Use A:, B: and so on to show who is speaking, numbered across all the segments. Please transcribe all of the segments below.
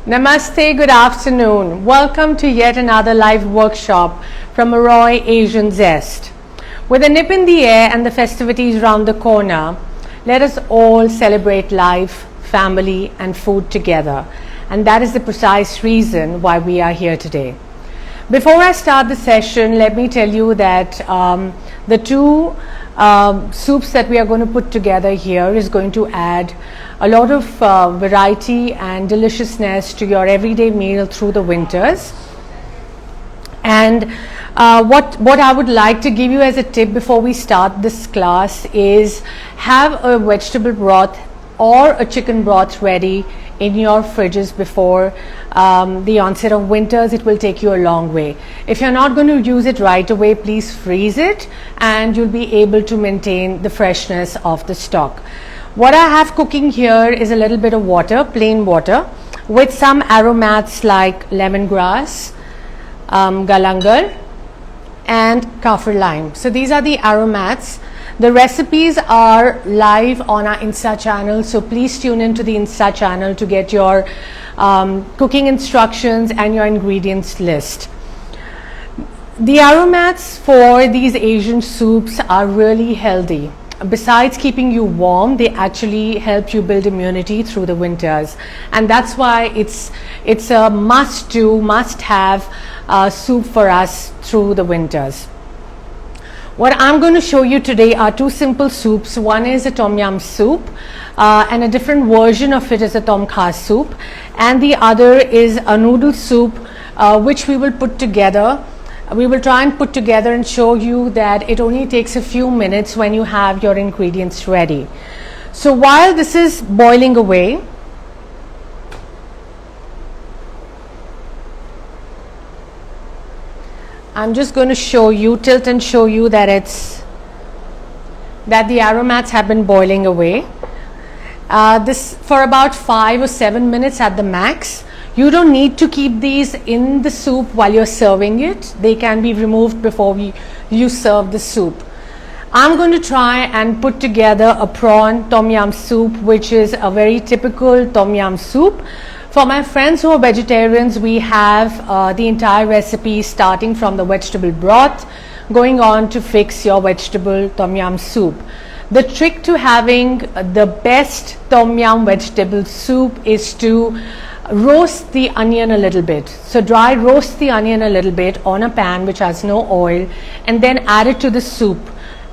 A: Namaste, good afternoon. Welcome to yet another live workshop from Aroi Asian Zest. With a nip in the air and the festivities round the corner, let us all celebrate life, family and food together. And that is the precise reason why we are here today. Before I start the session, let me tell you that the two soups that we are going to put together here is going to add a lot of variety and deliciousness to your everyday meal through the winters. And what I would like to give you as a tip before we start this class is have a vegetable broth or a chicken broth ready in your fridges before the onset of winters. It will take you a long way. If you're not going to use it right away, please freeze it and you'll be able to maintain the freshness of the stock. What I have cooking here is a little bit of water, plain water, with some aromats like lemongrass, galangal and kaffir lime. So these are the aromats. The recipes are live on our Insta channel, so please tune into the Insta channel to get your cooking instructions and your ingredients list. The aromats for these Asian soups are really healthy. Besides keeping you warm, they actually help you build immunity through the winters, and that's why it's a must-do, must-have soup for us through the winters. What I'm going to show you today are two simple soups. One is a tom yum soup and a different version of it is a tom kha soup, and the other is a noodle soup which we will put together. We will try and put together and show you that it only takes a few minutes when you have your ingredients ready. So while this is boiling away, I'm just going to show you, tilt and show you that the aromats have been boiling away. This for about 5 or 7 minutes at the max. You don't need to keep these in the soup while you're serving it. They can be removed before you serve the soup. I'm going to try and put together a prawn tom yum soup, which is a very typical tom yum soup. For my friends who are vegetarians, we have the entire recipe starting from the vegetable broth going on to fix your vegetable tom yum soup. The trick to having the best tom yum vegetable soup is to roast the onion a little bit. So dry roast the onion a little bit on a pan which has no oil, and then add it to the soup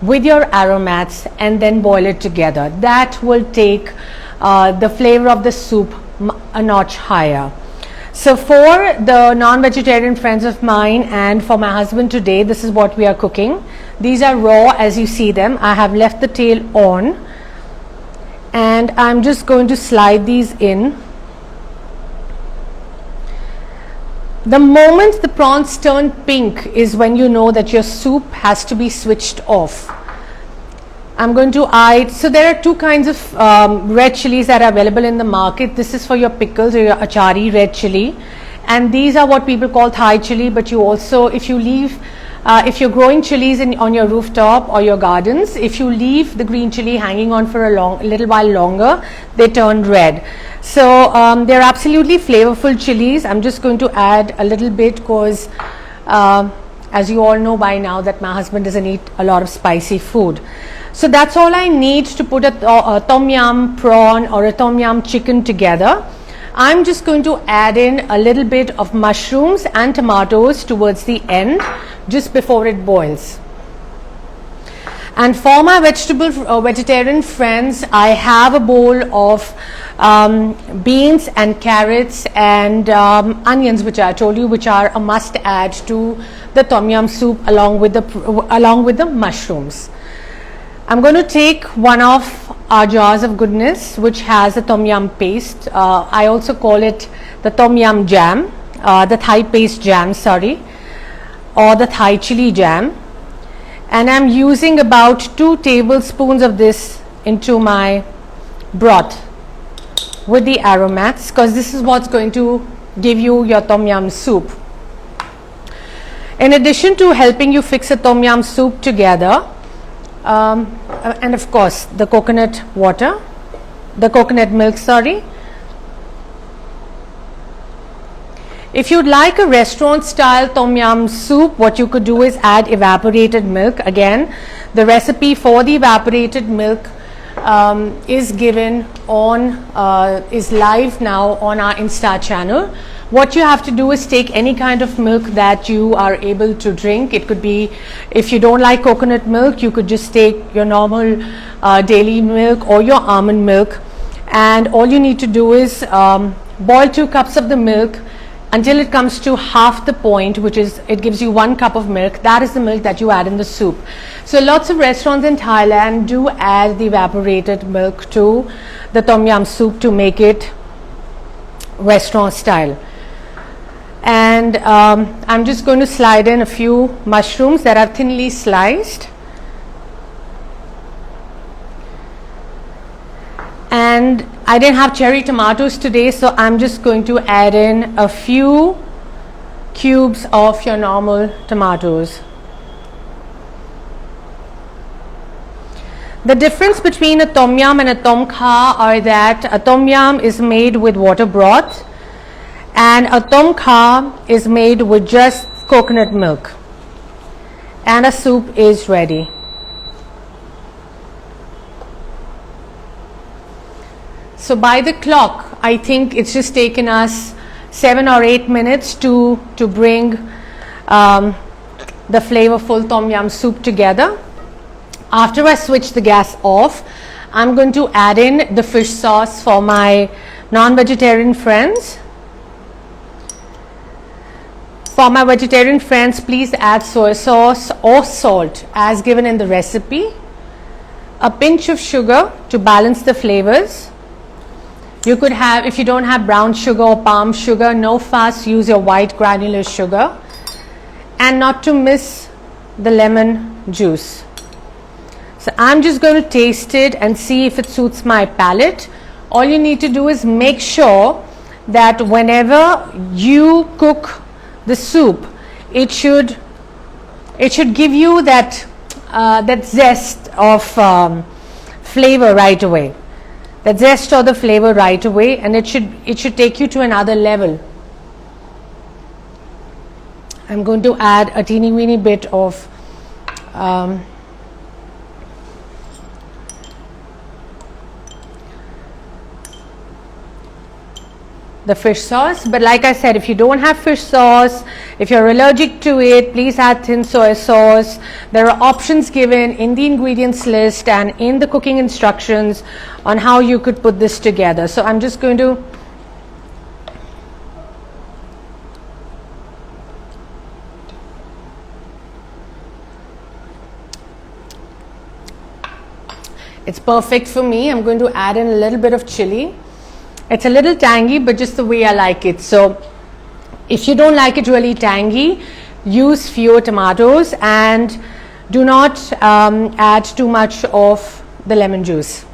A: with your aromats and then boil it together. That will take the flavor of the soup a notch higher. So for the non-vegetarian friends of mine and for my husband today, this is what we are cooking. These are raw as you see them. I have left the tail on and I'm just going to slide these in. The moment the prawns turn pink is when you know that your soup has to be switched off. I'm going to add, so there are two kinds of red chilies that are available in the market. This is for your pickles or your achari red chili, and these are what people call Thai chili, but you also, if you're growing chilies on your rooftop or your gardens, if you leave the green chili hanging on for a little while longer, they turn red. So they're absolutely flavorful chilies. I'm just going to add a little bit because as you all know by now that my husband doesn't eat a lot of spicy food. So that's all I need to put a tom yum prawn or a tom yum chicken together. I'm just going to add in a little bit of mushrooms and tomatoes towards the end, just before it boils. And for my vegetarian friends, I have a bowl of beans and carrots and onions, which I told you, which are a must add to the tom yum soup along with the mushrooms. I'm going to take one of our jars of goodness which has a tom yum paste. I also call it the tom yum jam, the Thai paste jam, sorry, or the Thai chili jam. And I'm using about 2 tablespoons of this into my broth with the aromats, because this is what's going to give you your tom yum soup. In addition to helping you fix a tom yum soup together, and of course the coconut milk, sorry, If you'd like a restaurant style tom yum soup, what you could do is add evaporated milk. Again, the recipe for the evaporated milk is given on is live now on our Insta channel. What you have to do is take any kind of milk that you are able to drink. It could be, if you don't like coconut milk, you could just take your normal daily milk or your almond milk, and all you need to do is boil 2 cups of the milk until it comes to half the point, which is, it gives you 1 cup of milk. That is the milk that you add in the soup. So lots of restaurants in Thailand do add the evaporated milk to the tom yum soup to make it restaurant style. And I'm just going to slide in a few mushrooms that are thinly sliced. And I didn't have cherry tomatoes today, so I'm just going to add in a few cubes of your normal tomatoes. The difference between a tom yum and a tom kha are that a tom yum is made with water broth and a tom kha is made with just coconut milk, and a soup is ready. So by the clock, I think it's just taken us 7 or 8 minutes to bring the flavorful tom yum soup together. After I switch the gas off, I'm going to add in the fish sauce for my non-vegetarian friends. For my vegetarian friends, please add soy sauce or salt as given in the recipe. A pinch of sugar to balance the flavors. You could have, if you don't have brown sugar or palm sugar, no fuss, use your white granular sugar. And not to miss the lemon juice. So I'm just going to taste it and see if it suits my palate. All you need to do is make sure that whenever you cook the soup, it should give you that zest of flavor right away. That zest or the flavor right away, and it should take you to another level. I'm going to add a teeny weeny bit of the fish sauce, but like I said, if you don't have fish sauce, if you're allergic to it, please add thin soy sauce. There are options given in the ingredients list and in the cooking instructions on how you could put this together. So I'm just going to it's perfect for me. I'm going to add in a little bit of chili. It's a little tangy, but just the way I like it. So if you don't like it really tangy, use fewer tomatoes and do not add too much of the lemon juice.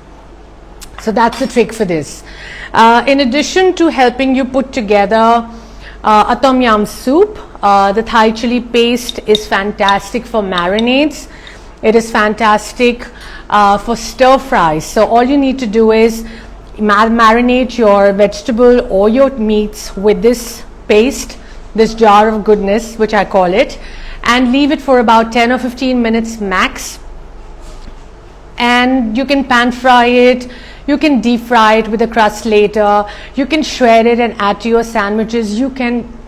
A: So that's the trick for this. In addition to helping you put together a tom yum soup, the Thai chili paste is fantastic for marinades. It is fantastic for stir fries. So all you need to do is marinate your vegetable or your meats with this paste, this jar of goodness, which I call it, and leave it for about 10 or 15 minutes max. And you can pan fry it, you can deep fry it with a crust later, you can shred it and add to your sandwiches.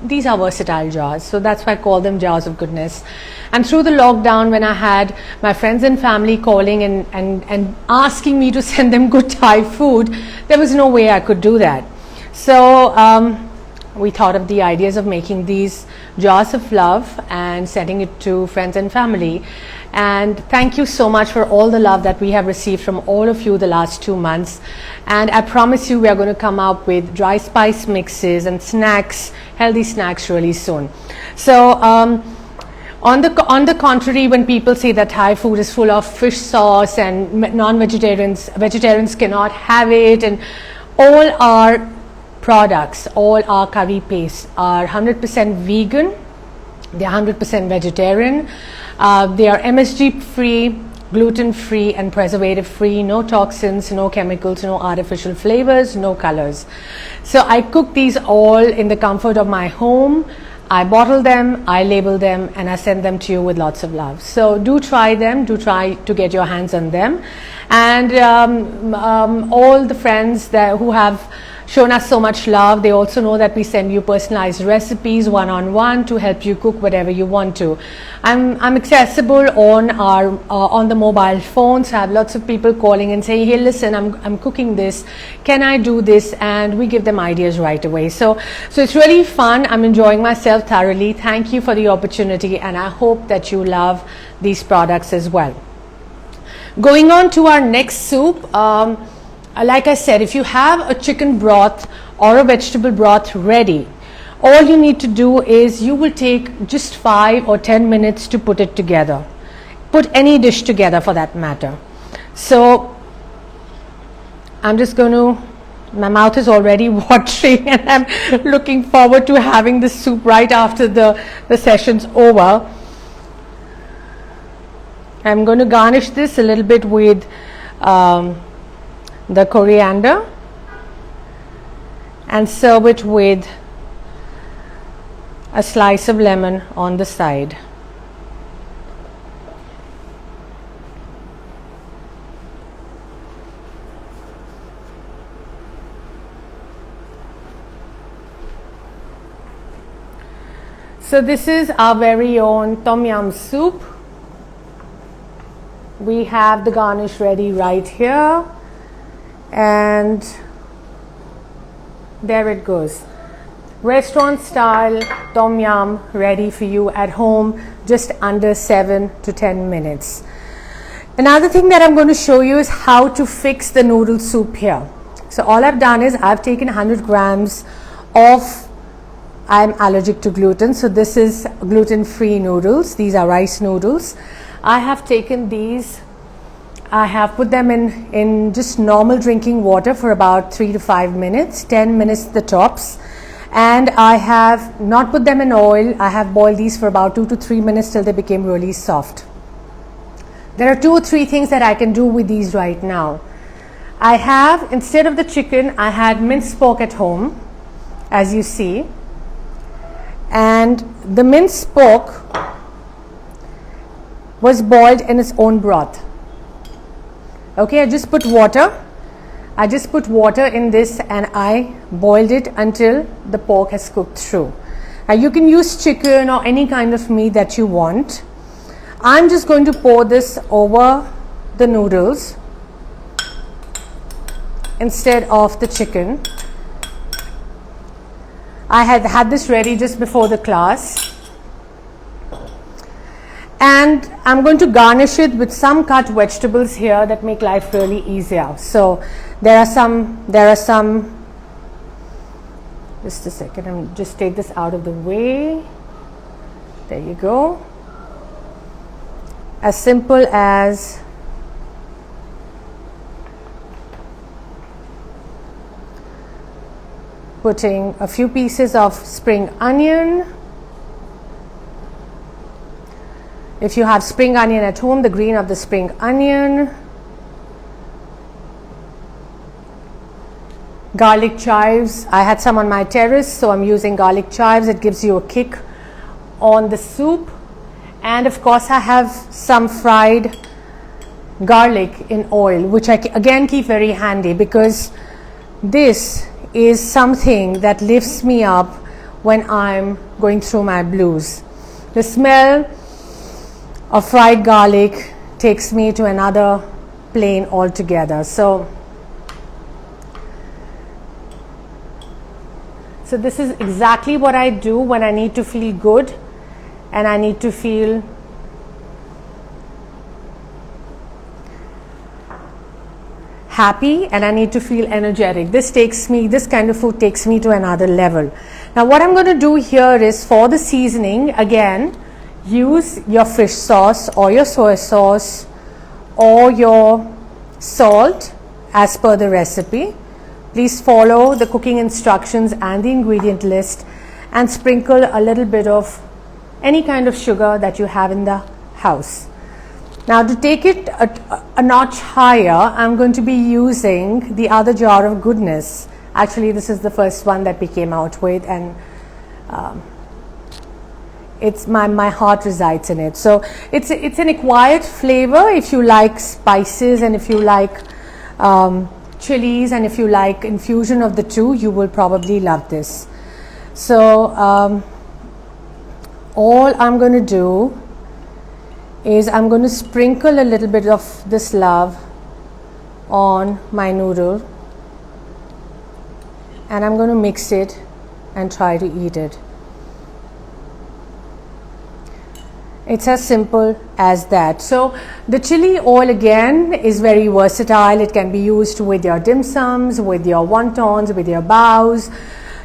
A: These are versatile jars, so that's why I call them jars of goodness. And through the lockdown, when I had my friends and family calling and asking me to send them good Thai food, there was no way I could do that. So we thought of the ideas of making these jars of love and sending it to friends and family. And thank you so much for all the love that we have received from all of you the last 2 months. And I promise you we are going to come up with dry spice mixes and snacks, healthy snacks really soon. So on the contrary, when people say that Thai food is full of fish sauce and vegetarians cannot have it, and all our products, all our curry pastes are 100% vegan, they are 100% vegetarian, they are MSG free, gluten-free and preservative-free, no toxins, no chemicals, no artificial flavors, no colors. So I cook these all in the comfort of my home. I bottle them, I label them, and I send them to you with lots of love. So do try them, do try to get your hands on them. And all the friends who have shown us so much love, they also know that we send you personalized recipes one-on-one to help you cook whatever you want to. I'm accessible on the mobile phones. I have lots of people calling and saying, hey, listen, I'm cooking this, can I do this? And we give them ideas right away. So it's really fun. I'm enjoying myself thoroughly. Thank you for the opportunity, and I hope that you love these products as well. Going on to our next soup, like I said, if you have a chicken broth or a vegetable broth ready, all you need to do is you will take just 5 or 10 minutes to put it together. Put any dish together for that matter. So I'm just going to, my mouth is already watering, and I'm looking forward to having the soup right after the session's over. I'm going to garnish this a little bit with the coriander and serve it with a slice of lemon on the side. So this is our very own tom yum soup. We have the garnish ready right here, and there it goes. Restaurant style tom yum ready for you at home, just under 7 to 10 minutes. Another thing that I'm going to show you is how to fix the noodle soup here. So all I've done is I've taken 100 grams of, I'm allergic to gluten, so this is gluten-free noodles. These are rice noodles. I have taken these, I have put them in just normal drinking water for about 3 to 5 minutes, 10 minutes the tops. And I have not put them in oil. I have boiled these for about 2 to 3 minutes till they became really soft. There are 2 or 3 things that I can do with these right now. I have, instead of the chicken, I had minced pork at home, as you see. And the minced pork was boiled in its own broth. Okay, I just put water in this, and I boiled it until the pork has cooked through. Now you can use chicken or any kind of meat that you want. I'm just going to pour this over the noodles instead of the chicken. I had this ready just before the class. And I'm going to garnish it with some cut vegetables here that make life really easier. So there are some, just a second, I'm just take this out of the way. There you go. As simple as putting a few pieces of spring onion. If you have spring onion at home, the green of the spring onion. Garlic chives. I had some on my terrace, so I'm using garlic chives. It gives you a kick on the soup. And of course, I have some fried garlic in oil, which I again keep very handy, because this is something that lifts me up when I'm going through my blues. The smell of fried garlic takes me to another plane altogether. So this is exactly what I do when I need to feel good and I need to feel happy and I need to feel energetic. This kind of food takes me to another level. Now what I'm going to do here is, for the seasoning, again, use your fish sauce or your soy sauce or your salt as per the recipe. Please follow the cooking instructions and the ingredient list, and sprinkle a little bit of any kind of sugar that you have in the house. Now to take it a notch higher, I'm going to be using the other jar of goodness. Actually, this is the first one that we came out with, and it's my heart resides in it. So it's an acquired flavor. If you like spices, and if you like chilies, and if you like infusion of the two, you will probably love this. So all I'm going to do is I'm going to sprinkle a little bit of this love on my noodle, and I'm going to mix it and try to eat it. It's as simple as that. So the chili oil again is very versatile. It can be used with your dim sums, with your wontons, with your baos.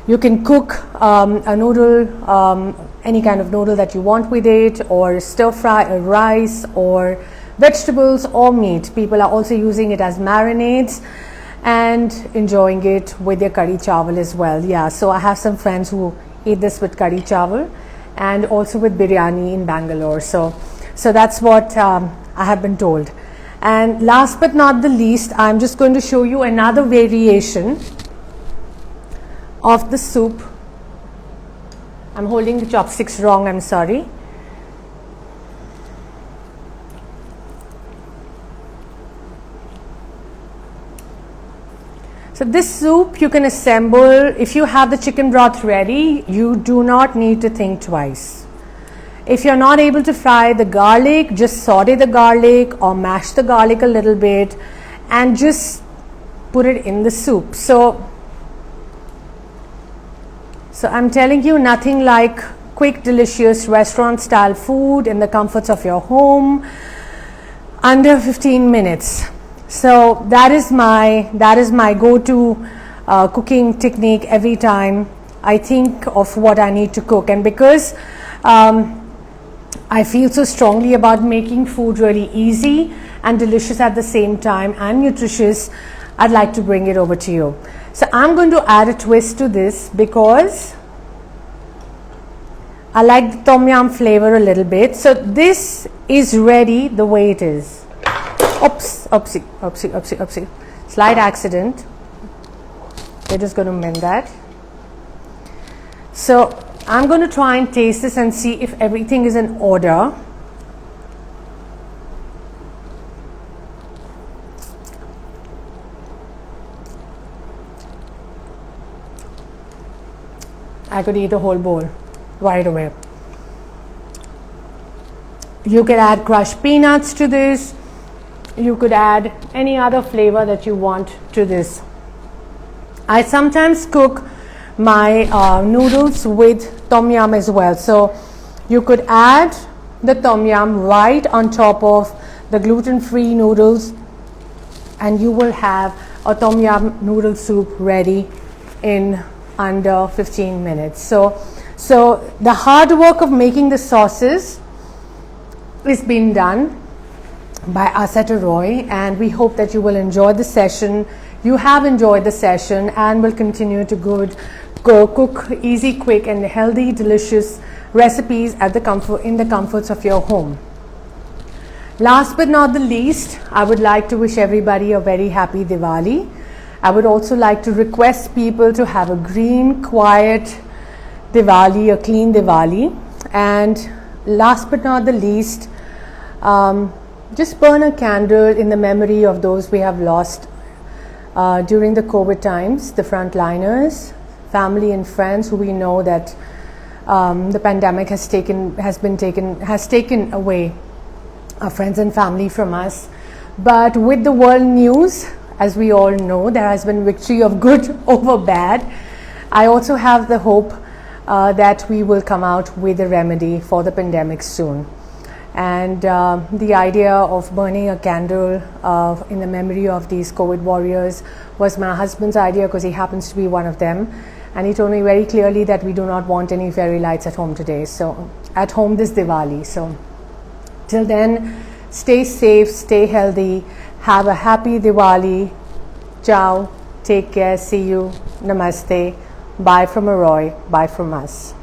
A: You can cook a noodle, any kind of noodle that you want with it, or stir fry rice or vegetables or meat. People are also using it as marinades and enjoying it with their curry chawal as well. Yeah, so I have some friends who eat this with curry chawal and also with biryani in Bangalore. So that's what I have been told. And last but not the least, I'm just going to show you another variation of the soup. I'm holding the chopsticks wrong, I'm sorry. So this soup you can assemble. If you have the chicken broth ready, you do not need to think twice. If you're not able to fry the garlic, just saute the garlic or mash the garlic a little bit and just put it in the soup. So I'm telling you, nothing like quick, delicious restaurant style food in the comforts of your home under 15 minutes. So that is my go-to cooking technique every time I think of what I need to cook. And because I feel so strongly about making food really easy and delicious at the same time and nutritious, I'd like to bring it over to you. So I'm going to add a twist to this because I like the tom yum flavor a little bit. So this is ready the way it is. Oopsie. Slight accident. We're just going to mend that. So I'm going to try and taste this and see if everything is in order. I could eat the whole bowl right away. You could add crushed peanuts to this. You could add any other flavor that you want to this. I sometimes cook my noodles with tom yum as well. So you could add the tom yum right on top of the gluten-free noodles and you will have a tom yum noodle soup ready in under 15 minutes. So the hard work of making the sauces is being done by us at Aroi, and we hope that you will enjoy the session. You have enjoyed the session and will continue to go cook easy, quick and healthy, delicious recipes in the comforts of your home. Last but not the least, I would like to wish everybody a very happy Diwali. I would also like to request people to have a green, quiet Diwali, a clean Diwali. And last but not the least, just burn a candle in the memory of those we have lost during the COVID times, the frontliners, family and friends who we know that the pandemic has taken away our friends and family from us. But with the world news, as we all know, there has been victory of good over bad. I also have the hope that we will come out with a remedy for the pandemic soon. And the idea of burning a candle in the memory of these COVID warriors was my husband's idea, because he happens to be one of them. And he told me very clearly that we do not want any fairy lights at home today. So at home this Diwali. So till then, stay safe, stay healthy, have a happy Diwali. Ciao, take care, see you, namaste, bye from Aroi, bye from us.